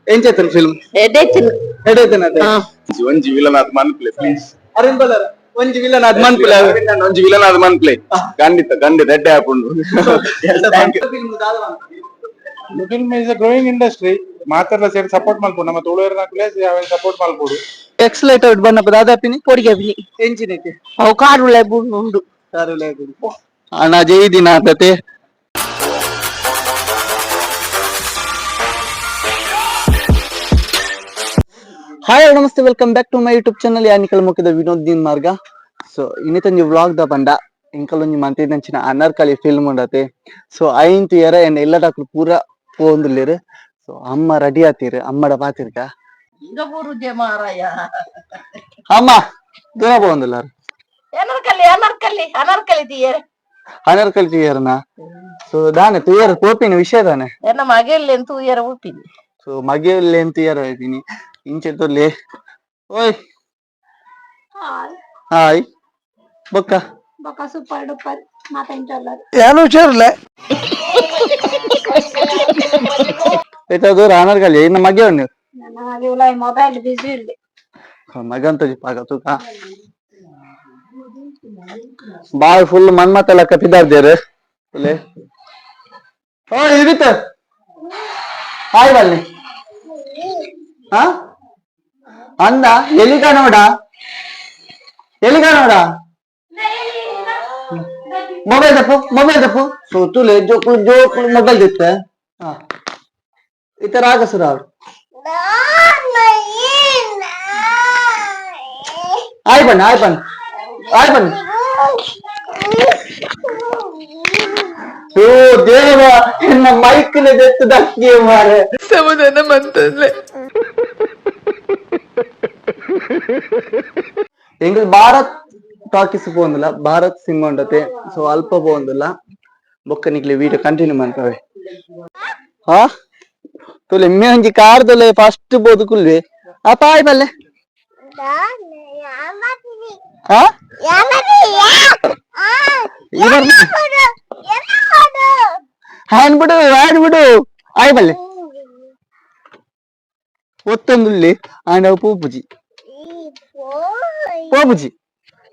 ఏం చేస్తాను ఫిల్మ్ ఎడైతున్నా ಒಂಜಿ ವಿಲನ್ ಆದ್ ಮನ್ಪ್ಲೆ ಪ್ಲೀಸ್ ಅರೇನ್ ಬಲ್ಲರ ಒಂಜಿ ವಿಲನ್ ಆದ್ ಮನ್ಪುಲೆ ಒಂಜಿ ವಿಲನ್ ಆದ್ ಮನ್ಪ್ಲೆ ಖಂಡಿತ ರೆಡ್ಡೆ ಹಾಕೊಂಡು film is a growing industry ಮಾತೆರ್ಲ ಸೇರಿ ಸಪೋರ್ಟ್ ಮಲ್ಪೊಡು ನಮ್ಮ ತುಳುವೆರ್ನ ಪ್ಲೇಸ್ ಅವೆನ್ ಸಪೋರ್ಟ್ ಮಲ್ಪೊಡು ಎಕ್ಸಲೇಟೆಡ್ ಬನ್ನಪ ದಾದಾಪಿನಿ ಕೊಡಿಗೆವಿನಿ ಎಂಚಿನಕ್ಕೆ ಅವು ಕಾರುಲೆ ಉಂಡು ಕಾರುಲೆ ಅಣ್ಣ ಜೈ ದಿನ ಆತತೆ ಹಾಯ್ ನಮಸ್ತೆ welcome back to my YouTube channel ಯಾನಿಕಲ್ ಮುಖದ ವಿನೋದ್ ದೀನ್ ಮಾರ್ಗ ಸೊ ಇನ್ನಿತಂಜಿ ವ್ಲಾಗ್ ದ ಬಂಡ ಇಂಕಲೊಂಜಿ ಮಂತಿನಂಚಿನ ಅನರ್ಕಲಿ ಫಿಲ್ಮ್ ಉಂಡತೆ ಸೊ ಐಂತು ಏರ ಎನ್ನ ಎಲ್ಲದಾಕ್ಲು ಪೂರ ಪೋಂದುಲ್ಲೆರ್ ಸೊ ಅಮ್ಮ ರೆಡಿ ಆತೀರ್ ಅಮ್ಮಡ ಪಾತಿರ್ಕ ಅಮ್ಮ ದೂರ ಪೋಂದುಲ್ಲಾರ ಅನರ್ಕಲಿ ತೀಯರ್ನ ಸೊ ದಾನೆ ತೂಯರ್ ಪೋಪಿನ ವಿಷಯ ತಾನೆ ಮಗೆಯಲ್ಲಿ ತೂಯರ ಹೋಗ್ತೀನಿ ಸೊ ಮಗೆಯಲ್ಲಿ ಎಂತ ಯಾರ ಹೇಳ್ತೀನಿ ಇಂಚೆತ್ತಲ್ಲಿ ಓಯ್ ಹಾಯ್ ಬೊಕ್ಕ ಸೂಪರ್ ಡೂಪರ್ ಏನು ಹುಷಾರಿಲ್ಲ ಆಯ್ತಾ ದೂರ ಅನರ್ಕಲಿ ಇನ್ನು ಮಗೆ ಉಂಡು ಮೊಬೈಲ್ ಬಿಸಿ ಇಲ್ಲ ಮಗಂತ ಪಾಕ ತೂಕ ಬಾಯ್ ಫುಲ್ ಮನ್ಮತ್ತೆಲ್ಲ ಕತ್ತಿದ್ದಾರೆ ಓ ಇರಿತ ಹಾಯ್ ಬಲ್ಲಿ ಹಾ ಅಂದ ಎಲ್ಲಿಗ ನೋಡ ಮೊಬೈಲ್ ತಪ್ಪು ಸೋತುಲೆ ಜೋಕು ಮೊಬೈಲ್ ದಿತ್ತ ಇತರ ಆಗಸರ ಅವ್ರು ಆಯ್ ಬಣ್ಣ ಓ ದೇವ ಎನ್ನ ಮೈಕ್ಲೆ ದೆತ್ತು ದಕ್ಕಿ ಮಾರೆ ಸಮಾಧಾನ ಮಂತಂದ್ರೆ ಎಂಗ್ ಭಾರತ್ ಟಾಕೀಸ್ ಪೋಂದುಲ ಭಾರತ್ ಸಿನಿಮಾ ಉಂಡತೆ ಸೊ ಅಲ್ಪ ಪೋಂದುಲ ಬೊಕ್ಕ ನಿಕ್ಲೆ ವಿಡಿಯೋ ಕಂಟಿನ್ಯೂ ಮಾಡ್ತವೆ ಹಾ ತುಲೆ ಎಮ್ಮೆ ಒಂಜಿ ಕಾರ್ದಲೆ ಫಸ್ಟ್ ಬೋದುಕುಲ್ವೆ ಅಪ್ಪ ಆಯ್ ಬಲ್ಲೆ ಹಾ ಹ್ಯಾಂಡ್ ಬಿಡು ಆಯ್ ಬಲ್ಲೆ ಒತ್ತೊಂದುಲ್ಲಿ ಆಂಡ ಪೂಪುಜಿ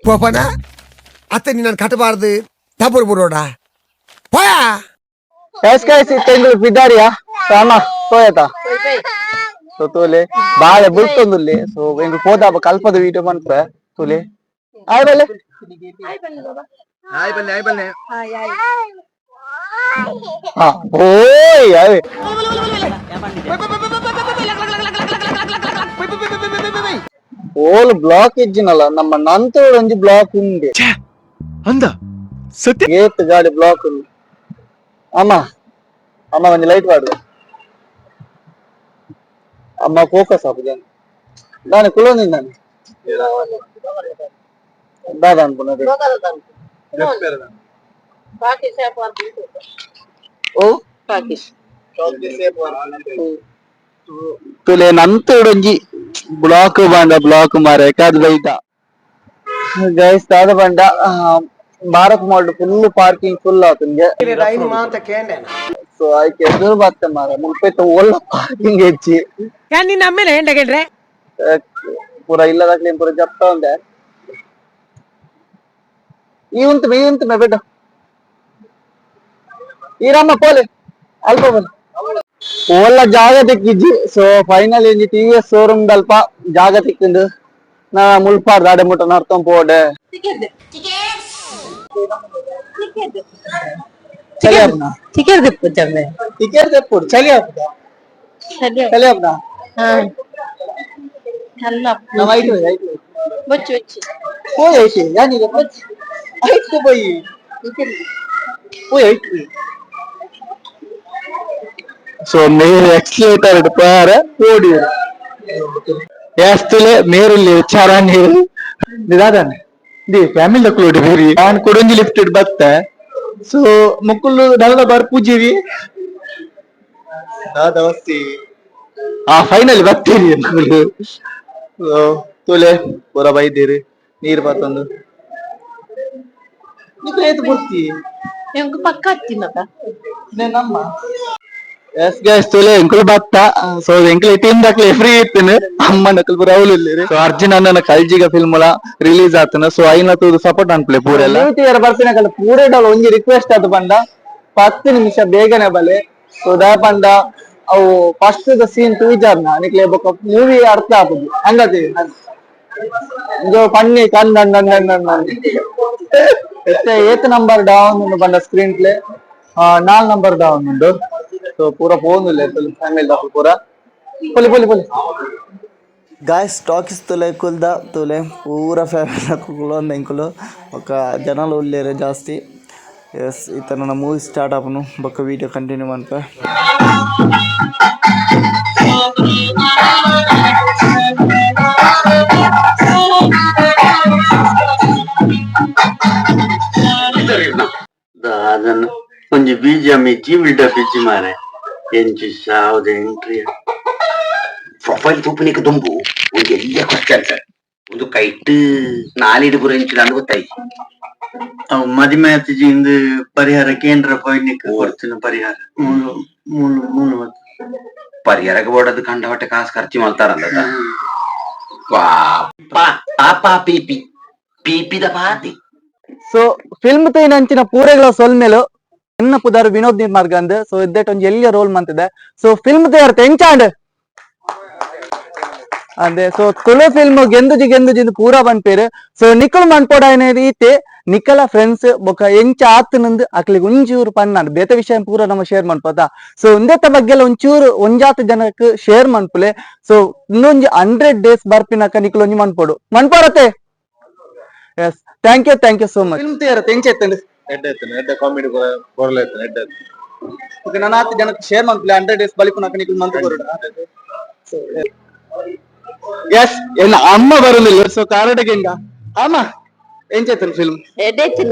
போப்பனா அத்தை நீ நான் கட்டபாரது தப்பு போடுடா போயா ಎಸ್ಕೈಸಿ ತೆಂಗುಲು ಬಿದ್ದಾರಿಯಾ ಸಾಮ ಹೋಯತಾ ಸೊ ತೋಲೆ ಬಾಳೆ ಬುಲ್ತೊಂದುಲ್ಲೆ ಸೊ ಎಂಗ್ ಹೋದಾಬ ಕಲ್ಪದ ವಿಡಿಯೋ ಮನ್ಪ ತೋಲೆ ಆಯ್ ಬಲ್ಲೆ ಹಾ ಓಯ್ ಆಯ್ ಓಲ್ ಬ್ಲಾಕ್ ಇಜ್ಜಿನಲ್ಲ ನಮ್ಮ ನಂತರ ಒಂಜಿ ಬ್ಲಾಕ್ ಉಂಡೆ ಅಂದ ಸತ್ಯ ಗೇಟ್ ಗಾಡಿ ಬ್ಲಾಕ್ ಉಂಡು ಅಮ್ಮ ಒಂಜಿ ಲೈಟ್ ಮಾಡು ಅಮ್ಮ ಫೋಕಸ್ ಆಪು ಜನ ನಾನು ಕುಲೋನಿಂದಾನೆ ದಾದ ಅನ್ಪುನದೆ ಓ ತುಲೆ ನಂತೊಡೊಂಜಿ ಬ್ಲಾಕ್ ಮಾರೆ ಕಾದ್ ಬೈತ ಗೈಸ್ ದಾದ ಬಂಡ Bharat mall full parking full ಆತುಂಗೆ ಸೊ ಆಯ್ಕೆ ಎದುರು ಬತ್ತೆ ಮಾರ ಮುಲ್ಪೈತ ಒಳ್ಳೆ ಪಾರ್ಕಿಂಗ್ ಹೆಚ್ಚಿ ನಿನ್ನ ಅಮ್ಮೇಲೆ ಎಂಡಗೇಳ್ರೆ ಪೂರ ಇಲ್ಲದಾಗ್ಲಿ ಪೂರ ಜಪ್ತ ಉಂಡೆ ಈ ಉಂತು ಮೇ ಬೇಡ ಈರಮ್ಮ ಪೋಲೆ ಅಲ್ಪ ಬಲ್ ಒಳ್ಳ ಜಾಗ ತಿಕ್ಕಿಜ್ಜಿ so final MG TVS showroom ದಲ್ಪ ಜಾಗ ತಿಕ್ಕಿಂದು ನಾ ಮುಲ್ಪಾಡ್ ದಾಡೆ ಮುಟ್ಟ ನಡ್ಕೊಂಡ್ ಪೋಡೆ ಟಿಕೆಟ್ ತೆಪ್ಪುಡು ಚಳಿ ಆಗ್ತದ ಚಳಿ ಆಗ್ತದ ನಾವು ಐಟಿ ಯಾನಿಗೆ ಐಟ್ ಬೈ ಸೊ ಮೇರೆ ಎಕ್ಸ್ಲೇಟರ್ ಪಾರ ಓಡಿ ಎಸ್ತಲೆ ಮೇರಲ್ಲಿ ಚಾರಾನಿ ನಿದಾದನೆ ದಿ ಫ್ಯಾಮಿಲಿ ದಕ್ಲೋಡಿ ಬೇರಿ ನಾನು ಕೊಡೊಂಜಿ ಲಿಫ್ಟ್ ಬತ್ತ ಸೊ ಮುಕ್ಕುಲು ನಲ್ಲ ಬಾರ್ ಪೂಜಿವಿ ದಾದವಸ್ತಿ ಫೈನಲಿ ಬರ್ತೀರಿ ಮುಕ್ಕುಲು ತುಲೆ ಪೂರ ಬೈದಿರಿ ನೀರು ಬರ್ತಂದು ನಿಕ್ಲೆ ಏತು ಬರ್ತಿ ಪಕ್ಕ ಹತ್ತಿನದ ನಮ್ಮ ಎಸ್ ಗೈಸ್ ತುಲೆ ಎಂಕುಲು ಬತ್ತ ಸೊ ಎಂಕುಲು ಟೀಮ್ ದಕ್ಲೆ ಫ್ರೀ ಇತ್ತಿನ ಅಮ್ಮ ನಕಲ್ ಪೂರ ಅವಲು ಇಲ್ಲಿರಿ ಸೊ ಅರ್ಜುನ್ ಅಣ್ಣನ ಕಲ್ಜಿಗ ಫಿಲ್ಮ್ ಲ ರಿಲೀಸ್ ಆತನ ಸೊ ಐನ ತೂದು ಸಪೋರ್ಟ್ ಅನ್ಪ್ಲೆ ಪೂರೆಲ್ಲ ಯೂಟಿಯರ್ ಬರ್ತಿನ ಕಲ ಪೂರೆ ಡಾಲ್ ಒಂಜಿ ರಿಕ್ವೆಸ್ಟ್ ಅದು ಪಂಡ 10 ನಿಮಿಷ ಬೇಗನೆ ಬಲೆ ಸೊ ದಾ ಪಂಡ ಅವು ಫಸ್ಟ್ ದ ಸೀನ್ ತೂಜಾರ್ನ ನಿಕ್ಲೆ ಬೊಕ ಮೂವಿ ಅರ್ಥ ಆಪುದು ಹಂಗತಿ ಇದು ಪನ್ನಿ ಕಣ್ಣ ಎಷ್ಟೇ 8 ನಂಬರ್ ಡೌನ್ ಉಂಡು ಪಂಡ ಸ್ಕ್ರೀನ್ ಪ್ಲೇ 4 ನಂಬರ್ ಡೌನ್ ಉಂಡು సో పూర పోందులే ఫ్యామిలీ దా పూర పోలి పోలి పోలి గాయస్ టాక్ ఇస్తలే కుల్దా తోలే పూర ఫ్యామిలీ కులో ఇంకులో ఒక జనాలు ఉల్లేరే ಜಾಸ್ತಿ ఎస్ ఇతన మూవీ స్టార్ట్ అవ్వను బొక్క వీడియో కంటిన్యూ అన్ప ಅದನ್ನು ಒಂಜಿ BGM ಇಜ್ಜಿ ಬಿಲ್ಡಪ್ ಇಜ್ಜಿ ಮಾರೆ ಎಂಚಿ ಸಾವ್ದ ಎಂಟ್ರಿ ಪ್ರೊಫೈಲ್ ತೂಪನಿಗೆ ದುಂಬು ಒಂದು ಎಲ್ಲ ಕ್ವಶನ್ಸ್ ಒಂದು ಕೈಟ್ ನಾಲಿಡು ಪುರ ಎಂಚಿದಾಂದು ಗೊತ್ತಾಯಿ ಅವು ಮದಿಮೆ ಹತ್ತಿಜಿ ಇಂದು ಪರಿಹಾರ ಕೇಂದ್ರ ಪೋಯ್ನಿಕ್ಕೆ ಕೊಡ್ತಿನ ಪರಿಹಾರ ಮೂಲು ಪರಿಹಾರಕ್ಕೆ ಬೋಡದು ಕಂಡ ಹೊಟ್ಟೆ ಕಾಸು ಖರ್ಚು ಮಾಡ್ತಾರಂದ ಪಾಪಾ ಪೀಪಿ ಪೀಪಿದ ಪಾತಿ ಸೊ ಫಿಲ್ಮ್ ತೈನಂಚಿನ ಪೂರೆಗಳ ಸೊಲ್ಮೇಲು ಎನ್ನ ಪುದಾರು ವಿನೋದ್ ನಿರ್ಮಾರ್ಗ ಅಂದ್ ಸೊ ಇದ್ದೇಟ್ ಒಂಜಿ ಎಲ್ಲಿಯ ರೋಲ್ ಮಂತಿದೆ ಸೊ ಫಿಲ್ಮ್ ತಯಾರ ಎಂಚಾಂಡ್ ಅದೇ ಸೊ ತುಳು ಫಿಲ್ಮ್ ಗೆಂದುಜಿ ಪೂರ ಬನ್ಪೇರು ಸೊ ನಿಕಲ್ ಮನ್ಪೋಡ ರೀತಿ ನಿಕಲ ಫ್ರೆಂಡ್ಸ್ ಬೊಕ ಎಂಚ ಆತನಂದು ಅಕ್ಲಿಗೆ ಒಂಚೂರು ಪನ್ನಾಡು ಬೇತೆ ವಿಷಯ ಪೂರ ನಮ್ಮ ಶೇರ್ ಮನ್ಪೋದ ಸೊ ಒಂದೇತ ಬಗ್ಗೆ ಒಂಚೂರು ಒಂಜಾತ ಜನಕ್ಕೆ ಶೇರ್ ಮನ್ಪುಲೆ ಸೊ ಇನ್ನೊಂಜಿ 100 days ಬರ್ಪಿನಕ ನಿಕಲ್ ಒಂಜಿ ಮನ್ಪೋಡತ್ತೆ yes thank you so much film ತಯಾರ ಎಂಚೆತ್ತಂಡ್ ಎಡ್ಡೆ ಕಾಮಿಡಿ ಬರಲೇ ಎಡ್ಡೆ ಓಕೆ ನಾನು 10 ಜನಕ್ಕೆ ಶೇರ್ ಮನ್ಪುಲೆ 100 days ಬಲಿಪುನಕ ನಿಕಲ್ ಮಂತ್ ಬರೋಡ ಎಸ್ ಎನ್ನ ಅಮ್ಮ ಬರಲಿಲ್ಲ ಸೊ ಕಾರಡಗೆ ಹಿಂಗ ಅಮ್ಮ ఏం చేస్తారు ఫిల్మ్ ఎడైతే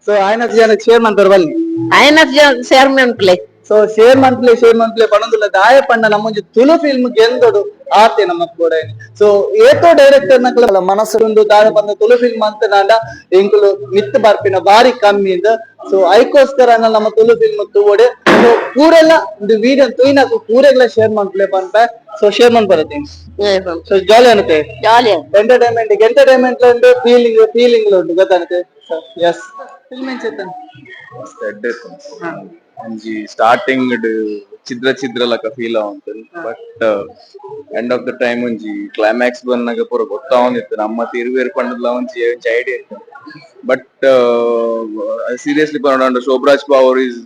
సో ఆయన జనకి షేర్ మంతర్ బల్లి ఆయన షేర్ ప్లే ಸೊ ಶೇರ್ ಮಂತ್ಲೆ ಪಣಂದುಲ್ಲ ದಾಯ ಪಂಡ ನಮ್ಮೊಂಜಿ ತುಳು ಫಿಲ್ಮ್ ಗೆಂದೊಡು ಆತೆ ನಮಕ್ ಕೂಡ ಸೊ ಏತೋ ಡೈರೆಕ್ಟರ್ ನಕಲ ಮನಸ್ಸು ದಾಯ ಪಂಡ ತುಳು ಫಿಲ್ಮ್ ಅಂತ ನಾಂಡ ಎಂಕುಲು ಮಿತ್ ಬರ್ಪಿನ ಬಾರಿ ಕಮ್ಮಿ ಇಂದ ಸೊ ಐಕೋಸ್ಕರ ನಮ್ಮ ತುಳು ಫಿಲ್ಮ್ ತೂವಡೆ ಸೊ ಪೂರೆಲ್ಲ ಒಂದು ವಿಡಿಯೋ ತುಯಿನಕು ಪೂರೆಲ್ಲ ಶೇರ್ ಮಂತ್ಲೆ ಪಂಪ ಸೊ ಶೇರ್ ಮಂತ್ ಬರುತ್ತೆ ಸೊ ಜಾಲಿ ಅನ್ನತ್ತೆ ಎಂಟರ್ಟೈನ್ಮೆಂಟ್ ಉಂಟು ಫೀಲಿಂಗ್ ಉಂಟು ಗೊತ್ತಾಗುತ್ತೆ ಎಸ್ ಫಿಲ್ಮ್ ಒಂಜಿ ಸ್ಟಾರ್ಟಿಂಗ್ ಚಿದ್ರ ಲಕ ಫೀಲ್ ಆವಂತನ್ but end of the time ಒಂಜಿ ಕ್ಲೈಮ್ಯಾಕ್ಸ್ ಬಂದಾಗ ಪೂರ ಗೊತ್ತಾವಂದಿತ್ತು ನಮ್ಮ ತಿರುವೇರು ಪಂಡದ ಒಂಜಿ ಐಡಿಯಾ ಇತ್ತು ಬಟ್ ಸೀರಿಯಸ್ಲಿ ಪಂಡ ಶೋಭರಾಜ್ ಪವರ್ ಇಸ್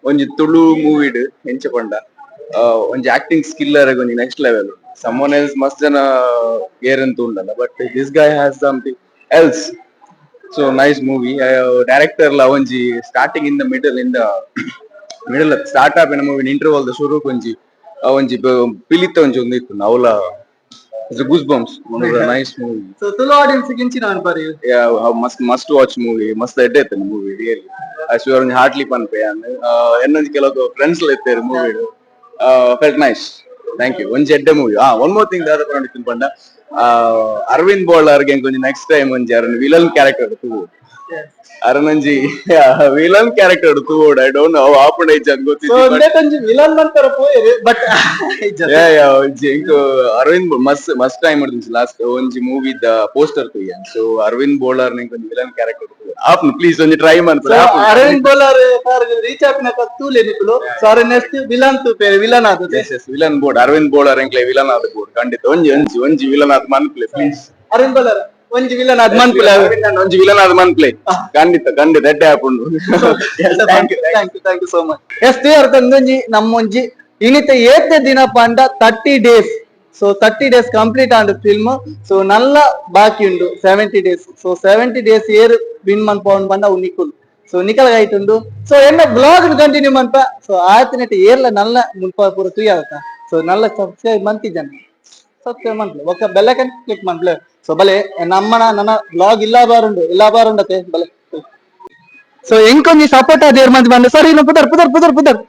ಒಂಜಿ ತುಳು ಮೂವಿಡ್ ಎಂಚ ಪಂಡ ಒಂಜಿ ಆಕ್ಟಿಂಗ್ ಸ್ಕಿಲ್ ಒಂಜಿ ನೆಕ್ಸ್ಟ್ ಲೆವೆಲ್ someone else ಮಸ್ತ್ ಜನ ಏರಂತ ಉಂಡಲ್ಲ but this guy has something else so nice movie director ಲ ಒಂಜಿ starting in the middle start ಆಪಿನ ಮೂವಿ ಇಂಟರ್ವಲ್ ದ ಶುರು ಒಂಜಿ ಪಿಲಿತ ಒಂಜಿ ಒಂದಿತ್ತು ಅವಲ goose bumps nice movie so Tulu audience ಗಿಂಚಿನ ಅನ್ಪರಿ ಮಸ್ಟ್ ವಾಚ್ ಮೂವಿ ಮಸ್ತ್ ಎಡ್ಡೆ ಐತೆ ಮೂವಿ ರಿಯಲಿ ಐಶ್ವರ್ ಒಂಜಿ ಹಾರ್ಟ್ಲಿ ಪನ್ಪೆ ಎನ್ನೊಂಜಿ ಕೆಲವು ಫ್ರೆಂಡ್ಸ್ ಇರ್ತೇರು movie felt nice thank you ಒಂಜಿ ಎಡ್ಡೆ ಮೂವಿ ಒನ್ ಮೋರ್ ಥಿಂಗ್ ದಾದ ಪಂಡ ಪಂಡ ಅರವಿಂದ್ ಬೋಳರ್ಗೆ ಕೊಂಚ ನೆಕ್ಸ್ಟ್ ಟೈಮ್ ಒಂಜಿ ಅರನ್ ವಿಲನ್ ಕ್ಯಾರೆಕ್ಟರ್ ತೂವು ಅರನಂಜಿ ವಿಲನ್ ಕ್ಯಾರೆಕ್ಟರ್ ತೂವೋಡು ಐ ಡೋಂಟ್ ನೋ ಆಪುಂಡ ಇಜ್ಜ ಗೊತ್ತಿಲ್ಲ ವಿಲನ್ ಮಂತರ ಪೋಯರು but Arvind must time last ಒಂಜಿ ಮೂವಿ ದ ಪೋಸ್ಟರ್ ತುಯ್ಯ ಸೊ ಅರವಿಂದ್ ಬೋಳರ್ ನಿಂಗೆ ಒಂಜಿ ವಿಲನ್ ಕ್ಯಾರೆಕ್ಟರ್ ಆಪ್ನು ಪ್ಲೀಸ್ ಒಂಜಿ ಟ್ರೈ ಮಾಡ್ತಾರೆ ಅರವಿಂದ್ ಬೋಳರ್ ರೀಚ್ ಆಪಿನ ತೂಲೆ ನಿಕುಲು ಸೊ ಅರ ನೆಕ್ಸ್ಟ್ ವಿಲನ್ ತೂಪೇರು ವಿಲನ್ ಆದದೆ ವಿಲನ್ ಬೋರ್ಡ್ ಅರವಿಂದ್ ಬೋಳರ್ ಎಂಕ್ಲೆ ವಿಲನ್ ಆದ ಬೋರ್ಡ್ ಖಂಡಿತ ಒಂಜಿ ವಿಲನ್ ಆದ ಮನ್ಪ್ಲೆ ಪ್ಲೀಸ್ ಅರವಿಂದ್ ಬೋಳರ್ ಒಂಜಿ ವಿಲನ್ ಆದ ಮನ್ಪ್ಲೆ ಒಂಜಿ ವಿಲನ್ ಆದ ಮನ್ಪ್ಲೆ ಖಂಡಿತ ಎಡ್ಡೆ ಆಪುಂಡು ಥ್ಯಾಂಕ್ ಯು ಸೋ ಮಚ್ ಎಷ್ಟು ಅರ್ಥಂದೊಂಜಿ ನಮ್ಮೊಂಜಿ ಇನಿತ ಏತೆ ದಿನ ಪಂಡ 30 days so 30 days complete and film so ನಲ್ಲ ಬಾಕಿ ಉಂಡು 70 days ಸೊ 70 days ಏರ್ ವಿನ್ ಮನ್ಪವನ್ ಬಂದ ಅವು ನಿಕುಲು ಸೊ ನಿಕಲ್ ಆಯ್ತುಂಡು ಸೊ ಎನ್ನ ಬ್ಲಾಗ್ ಕಂಟಿನ್ಯೂ ಮನ್ಪ ಸೊ ಆಯ್ತಿನಟ್ಟು ಏರ್ಲ ನಲ್ಲ ಮುಲ್ಪ ಪೂರ ತುಯ್ಯಾಗತ್ತ ಸೊ ನಲ್ಲ ಸಬ್ಸ್ಕ್ರೈಬ್ ಮಂತಿದ್ದಾನೆ ಸಬ್ಸ್ಕ್ರೈಬ್ ಮನ್ಪ್ಲೆ ಒಕ್ಕ ಬೆಲ್ಲೈಕನ್ ಕ್ಲಿಕ್ ಮನ್ಪ್ಲೆ ಸೊ ಬಲೆ ನಮ್ಮನ ನನ್ನ ಬ್ಲಾಗ್ ಇಲ್ಲ ಬಾರುಂಡತೆ ಬಲೆ ಸೊ ಎಂಕೊಂಜಿ ಸಪೋರ್ಟ್ ಅದೇರ್ ಮಂತ್ ಬಂದ ಸರಿ ಪುದರ್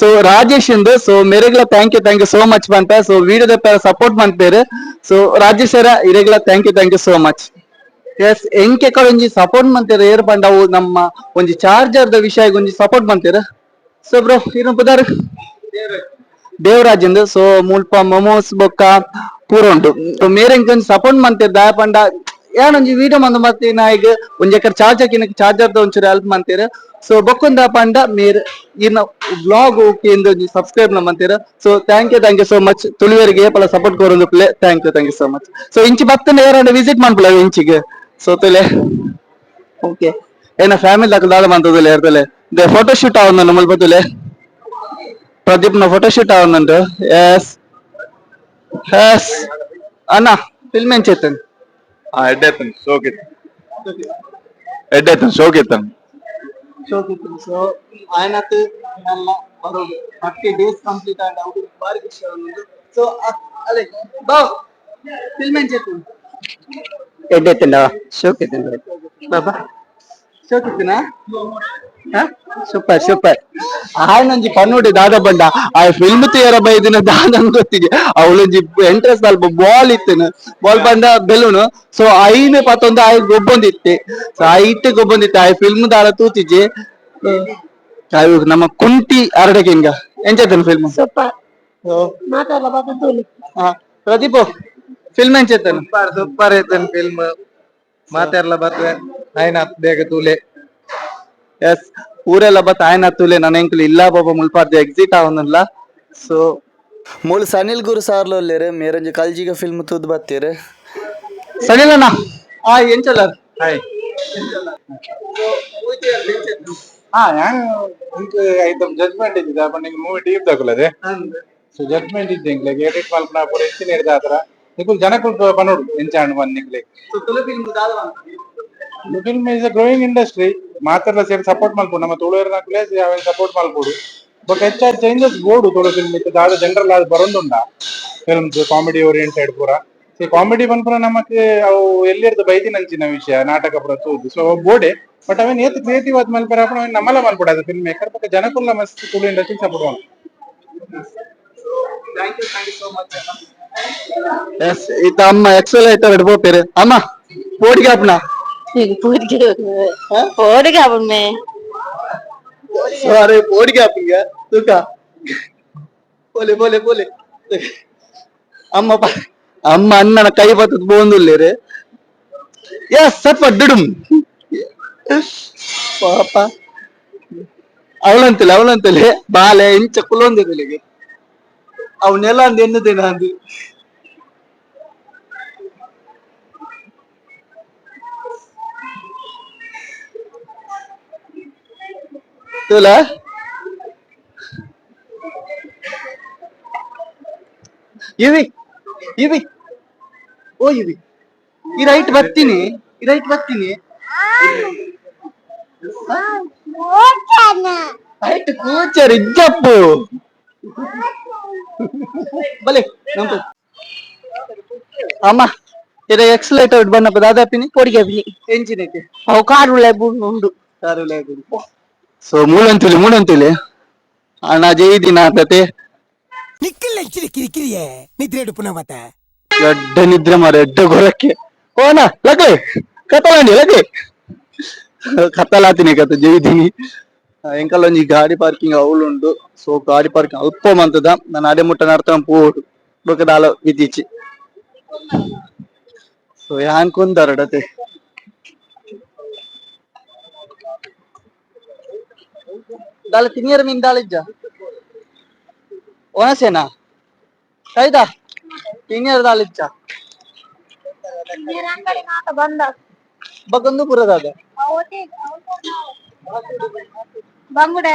ಸೊ ರಾಜೇಶ್ ಇಂದು so ಮೇರೆಗ್ಲ thank you so much ಬಂತ ಸೊ ವಿಡಿಯೋದ ಸಪೋರ್ಟ್ ಮಾಡ್ತೇರು ಸೊ ರಾಜೇಶ್ ಅವರ ಇರೆಗ್ಲ thank you so much yes ಎಂಕೆ ಒಂಜಿ ಸಪೋರ್ಟ್ ಮಾಡ್ತೇರ ಏರ್ ಬಂಡವು ನಮ್ಮ ಒಂಜಿ ಚಾರ್ಜರ್ ದ ವಿಷಯ ಒಂಜಿ ಸಪೋರ್ಟ್ ಮಾಡ್ತೇರ ಸೊ ಬ್ರೋ ಏನು ಪದಾರ್ ದೇವರಾಜಂದು ಸೊ ಮುಲ್ಪ ಮೊಮೋಸ್ ಬೊಕ್ಕ ಪೂರ ಉಂಟು ಸೊ ಮೇರೆಂಕೊಂದು ಸಪೋರ್ಟ್ ಮಂತಿದ್ದ ಪಂಡ ಏನೊಂಜಿ ವಿಡಿಯೋ ಮಂದು ಮತ್ತಿನ ಈಗ ಒಂಜೆಕರ್ ಚಾರ್ಜರ್ ಚಾರ್ಜರ್ ಒಂಚೂರು ಹೆಲ್ಪ್ ಮಂತೀರ ಸೊ ಬೊಕ್ಕುಂದ ಪಂಡ ಮೇರ್ ಇನ್ನ ಬ್ಲಾಗ್ ಎಂದು ಸಬ್ಸ್ಕ್ರೈಬ್ ಮಂತೀರ so thank you so much ತುಳುವರಿಗೆ ಪಲ ಸಪೋರ್ಟ್ ಕೊರೊಂದು ಪ್ಲೇ thank you so much so ಇಂಚಿ ಬತ್ತನ ಯಾರು ವಿಸಿಟ್ ಮಾಡ್ಪಲ ಇಂಚಿಗೆ ಸೊ ತುಲೆ ಓಕೆ ಏನ ಫ್ಯಾಮಿಲಿ ದಾಖಲು ದಾದ ಮಂತದಲ್ಲ ಇರ್ತಲೆ ಫೋಟೋ ಶೂಟ್ ಆവുന്നുണ്ട് ಮುಲ್ಪತ್ತುಲೆ ಪ್ರದೀಪ್ನ ಫೋಟೋ ಶೂಟ್ ಆവുന്നുണ്ട് ಎಸ್ ಎಸ್ ಅಣ್ಣ ಫಿಲ್ಮ್ ಏನ್ ಚೇತನ್ ಎಡ್ಡೆತ್ತನ್ ಶೋಕಿತ್ತನ್ ಸೊ ఆయనకు ನಮ್ಮ ಬರೋದು 30 ಡೇಸ್ ಕಂಪ್ಲೀಟ್ ಆಗಿ ಅವ್ರು ಬಾರಿ ಖುಷಿ ಆಗುದು ಸೊ ಅಲೆ ಬಾ ಫಿಲ್ಮ್ ಏನ್ ಚೇತನ್ ಎಡ್ಡೆತ್ತಂಡ ಶೋಕಿತ್ತಂಡ ಬಾಬಾ ಶೋಕಿತ್ತಿನ ಸೂಪರ್ ಆಯ್ನೊಂಜಿ ಪನ್ನುಡಿ ದಾದ ಬಂಡ ಆ ಫಿಲ್ಮ್ ತೀರ ಬೈದಿನ ದಾದನ್ ಗೊತ್ತಿಗೆ ಅವಳೊಂಜಿ ಎಂಟ್ರೆಸ್ ಅಲ್ಪ ಬಾಲ್ ಇತ್ತೇನು ಬಾಲ್ ಬಂದ ಬೆಲೂನು ಸೊ ಐನೆ ಪತ್ತೊಂದು ಆಯ್ ಗೊಬ್ಬೊಂದಿತ್ತೆ ಸೊ ಐಟ್ ಗೊಬ್ಬೊಂದಿತ್ತೆ ಆ ಫಿಲ್ಮ್ ದಾದ ತೂತಿಜಿ ನಮ್ಮ ಕುಂಟಿ ಅರಡಗೆ ಹಿಂಗ ಎಂಚೇತನ್ ಫಿಲ್ಮ್ ಪ್ರದೀಪ್ ಫಿಲ್ಮ್ ಎಂಚೇತನ್ ಸೂಪರ್ ಐತನ್ ಫಿಲ್ಮ್ ಮಾತೆರ್ಲ ಬತ್ವೆ ಆಯ್ನ ಬೇಗ ತೂಲೆ ಎಸ್ ಊರೆಲ್ಲ ಬತ್ ಆಯ್ನ ತುಲೆ ನನ್ನ ಎಂಕಲ್ ಇಲ್ಲ ಬಾಬಾ ಮುಲ್ಪಾರ್ದು ಎಕ್ಸಿಟ್ ಆವನಲ್ಲ ಸೊ ಮೂಲ ಸನಿಲ್ ಗುರು ಸಾರ್ಲು ಒಲ್ಲೇರೆ ಮೇರಂಜಿ ಕಲ್ಜಿಗ ಫಿಲ್ಮ್ ತೂದ್ ಬತ್ತೀರಿ ಸನಿಲ್ ಅಣ್ಣ ಎಂಚಲ್ಲ ಹಾಯ್ ഞാൻ എനിക്ക് ಐಟಮ್ ಜಡ್ಜ್ಮೆಂಟ್ ಇದ್ದಿದ್ದ ಅಪ್ಪ ನಿಂಗೆ ಮೂವಿ ಟೀಮ್ ತಗೊಳ್ಳದೆ ಸೊ ಜಡ್ಜ್ಮೆಂಟ್ ಇದ್ದೆ ಲೈಕ್ ಎಡಿಟ್ ಮಲ್ಪನ ಪೂರ ಹೆಚ್ಚಿನ ಹಿಡಿದ ಆತರ ನಿಕುಲ್ ಜನಕ್ಕೂ ಪನೋಡು ಎಂಚಾಂಡ್ ಬಂದ್ ನಿಂಗೆ film is a growing industry ಮಾತೆರ್ಲ ಸೇರಿ ಸಪೋರ್ಟ್ ಮಲ್ಪೊಡು ನಮ್ಮ ತುಳುವೆರ್ನ ಪ್ಲೇಸ್ ಅವೇನ್ ಸಪೋರ್ಟ್ ಮಲ್ಪೊಡು ಬಟ್ ಹೆಚ್ಚಾಗಿ ಚೇಂಜಸ್ ಬೋಡು ತುಳು ಫಿಲ್ಮ್ ಇತ್ತು ದಾದ ಜನರಲ್ ಅದು ಬರೊಂದುಂಡ ಫಿಲ್ಮ್ಸ್ ಕಾಮಿಡಿ ಓರಿಯೆಂಟೆಡ್ ಪೂರ ಕಾಮಿಡಿ ಬಂದ್ಪುರ ನಮಕ್ ಅವು ಎಲ್ಲಿರ್ದು ಬೈದಿನಂಚಿನ ವಿಷಯ ನಾಟಕ ಪೂರ ತೂದು ಸೊ ಬೋಡೆ ಬಟ್ ಅವೇನ್ ಏತ್ ಕ್ರಿಯೇಟಿವ್ ಆದ್ ಮಲ್ಪರ ಅವೇನ್ ನಮ್ಮಲ್ಲ ಮಲ್ಪಡ ಅದು ಫಿಲ್ಮ್ ಮೇಕರ್ ಬಟ್ ಜನಕ್ಕುಲ್ಲ ಮಸ್ತ್ ತುಳು ಇಂಡಸ್ಟ್ರಿ ಸಪೋರ್ಟ್ ಮಾಡು ಥ್ಯಾಂಕ್ ಯು ಸೋ ಮಚ್ ಎಸ್ ಇತ್ತ ಅಮ್ಮ ಎಕ್ಸೆಲ್ ಐತ ಹಿಡ್ಬೋಪೇರು ಅಮ್ಮ ಪೋಡಿಗೆ ಅಪ್ಪನ போடுங்க அவமே ಸಾರಿ ಪೋಡಿಗೆ ಅಪ್ಪಂಗ ತೂಕ ಬೋಲೆ ಅಮ್ಮ ಅಮ್ಮ ಅಣ್ಣನ ಕೈ ಬತ್ತದ ಬೋಂದುಲ್ಲೇರೆ ಎಸ್ ಸ್ವಲ್ಪ ಡಿಡುಮ್ ಪಾಪ ಅವಳಂತಲೆ ಬಾಲೆ ಇಂಚ ಕುಲೊಂದಿರಲಿಗೆ ಅವನ್ನೆಲ್ಲ ಅಂದ್ ಎನ್ನದೇನ ಅಂದು ತೋಲ ಇವಿ ಓ ಇವಿ ಈ ರೈಟ್ ಬರ್ತೀನಿ ರೈಟ್ ಕೂಚರ್ ಇಜ್ಜಪ್ಪು ಬಲೆ ಅಮ್ಮ ಇದ ಎಕ್ಸಲೇಟರ್ ಬನ್ನಪ್ಪ ದಾದಾಪಿನಿ பொடிக்க அப்படி ಎಂಚಿನಕ್ಕೆ அவ காடுள்ள உண்டு ಸೊ ಮೂಳಂತೇಳಿ ಅಣ್ಣ ಜೈ ದಿನ ಆಗ್ತತೆ ನಿಕ್ಕಿಲ್ಲ ಕಿರಿಕಿರಿಯೇ ನಿದ್ರೆ ಪುನಃ ಮತ್ತೆ ಎಡ್ಡ ನಿದ್ರೆ ಮಾರ ಎಡ್ಡ ಗೊರಕ್ಕೆ ಓನಾ ಲಗೆ ಕತ್ತಲಾಂಡಿ ಲಗೆ ಕತ್ತಲಾತಿನಿ ಕತ್ತ ಜೈದಿನಿ ಎಂಕಲ್ ಒಂಜಿ ಗಾಡಿ ಪಾರ್ಕಿಂಗ್ ಅವಳುಂಡು ಸೊ ಗಾಡಿ ಪಾರ್ಕಿಂಗ್ ಅಲ್ಪ ಮಂತದ ನಾನು ಅಡೆ ಮುಟ್ಟ ನಡ್ತಾನ ಪೋಡು ಬೊಕದಾಲ ವಿದಿಚಿ ಸೊ ಯಾನ್ ಕುಂದರಡತೆ ದಾಲ ತಿನಿಯರ ಮೀನ್ ದಾಳಿಜ್ಜ ಓನಸೇನಾ ಕೈದಾ ತಿನಿಯರ ದಾಳಿಜ್ಜ ಬಗೊಂದು ಪುರದಾದ ಬಂಗುಡೆ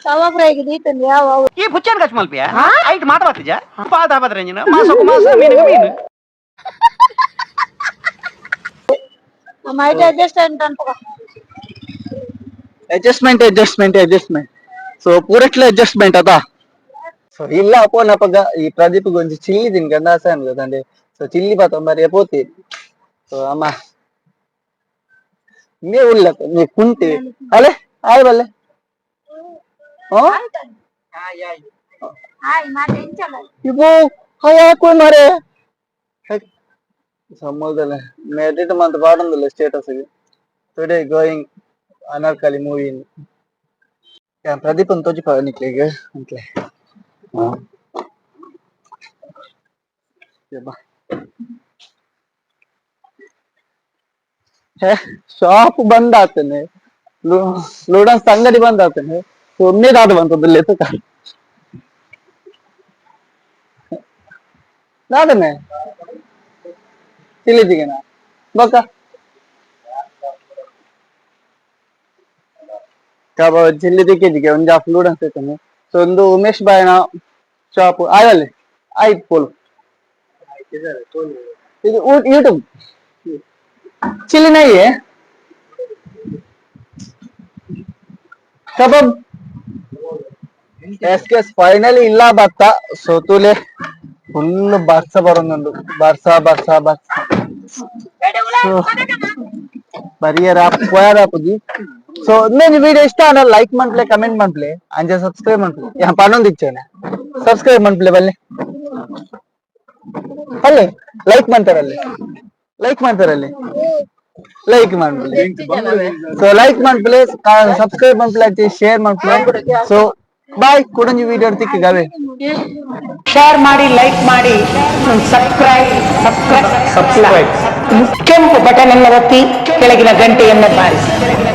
ತವ ಫ್ರೈಗೆ ದೀತಂದು ಯಾವ ಈ ಪುಚ್ಚನ್ ಕಚ್ ಮಲ್ಪಿಯ ಐಟ್ ಮಾತಾಡ್ತಿಜ ಪಾದ ಬದ್ರಂಜಿನ ಮಾಸಕು ಮಾಸ ಮೀನಿಗೆ ಮೀನು ನಮ್ಮ ಐಟ ಅಡ್ಜಸ್ಟ್ ಅಂತ ಅಡ್ಜಸ್ಟ್ಮೆಂಟ್ ಸೊ ಪೂರಟ್ಲೆ ಅಡ್ಜಸ್ಟ್ಮೆಂಟ್ ಅದ ಸೊ ಇಲ್ಲ ಅಪ್ಪನಪ್ಪಗ ಈ ಪ್ರದೀಪ್ ಗೊಂಜಿ ಚಿಲ್ಲಿ ತಿನ್ ಗಂಡಾಸ ಅನ್ಗದಂಡೆ ಸೊ ಚಿಲ್ಲಿ ಬಾತಂಬರಿ ಪೋತಿ ಸೊ ಅಮ್ಮ ನೀ ಉಳ್ಳಕ ನೀ ಕುಂಟಿ ಅಲೆ ಆಯ್ ಬಲ್ಲೆ ಇವು ಹಾಕು ಮಾರೆ ಸಮುದ್ರದಲ್ಲಿ ಮೆಡಿಟ್ ಮಂತ್ ಪಾಡೊಂದಿಲ್ಲ ಸ್ಟೇಟಸ್ ಗೆ today going Anarkali movie Pradeep ಅಂತ ತೋಜಿ ನಿಕ್ಲಿಗೆ ಅಂತ್ಲೆ ಶಾಪ್ ಬಂದ್ ಆತನೆ ಲೂಡನ್ಸ್ ಅಂಗಡಿ ಬಂದ್ ಆತನೆ ಒಮ್ಮೆ ದಾದ ಬಂತದಲ್ಲಿ ದಾದನೆ ಚಿಲ್ಲಿ ಚಿಕನ ಬೊಕ್ಕ ಕಬಾಬ್ ಚಿಲ್ಲಿ ಚಿಕ್ಕಿಜಿಗೆ ಒಂದು ಹಾಫ್ ಲೂಡನ್ಸ್ ಐತನೆ ಸೊ ಒಂದು ಉಮೇಶ್ ಬಾಯ್ನ ಶಾಪ್ ಆಗಲ್ಲ ಆಯ್ತು ಪೋಲು ಇದು ಯೂಟ್ಯೂಬ್ चिल्ली नहीं है कबाब एसके फाइनली ಇಲ್ಲ ಬತ್ತ ಸೋತುಲೆ ಫುಲ್ ಬರ್ಸ ಬರೋದು ಬರ್ಸ ಬರಿಯರ ಪೋಯರಾಪುಜಿ ಸೊ నేను వీడియో ఇష్ట అన్న లైక్ మంట్లే కమెంట్ మంట్లే అంజే సబ్స్క్రైబ్ మంట్లే యా పన్నొంది ఇచ్చానే సబ్స్క్రైబ్ మంట్లే బల్లే ಅಲ್ಲೇ ಲೈಕ್ ಮಾಡ್ತಾರಲ್ಲಿ ಲೈಕ್ ಮಾಡ್ಬಿಡಿ ಸೊ ಲೈಕ್ ಮಾಡ್ಬಿಡಿ ಸಬ್ಸ್ಕ್ರೈಬ್ ಮಾಡ್ಬಿಡಿ ಶೇರ್ ಮಾಡ್ಬಿಡಿ ಸೊ ಬಾಯ್ ಕೊಡಂಜಿ ವಿಡಿಯೋ ತಿಕ್ಕಿಗಾವೆ ಶೇರ್ ಮಾಡಿ ಲೈಕ್ ಮಾಡಿ ಸಬ್ಸ್ಕ್ರೈಬ್ ಕೆಂಪು ಬಟನ್ ಅನ್ನು ಒತ್ತಿ ಕೆಳಗಿನ ಗಂಟೆಯನ್ನು ಬಾರಿಸಿ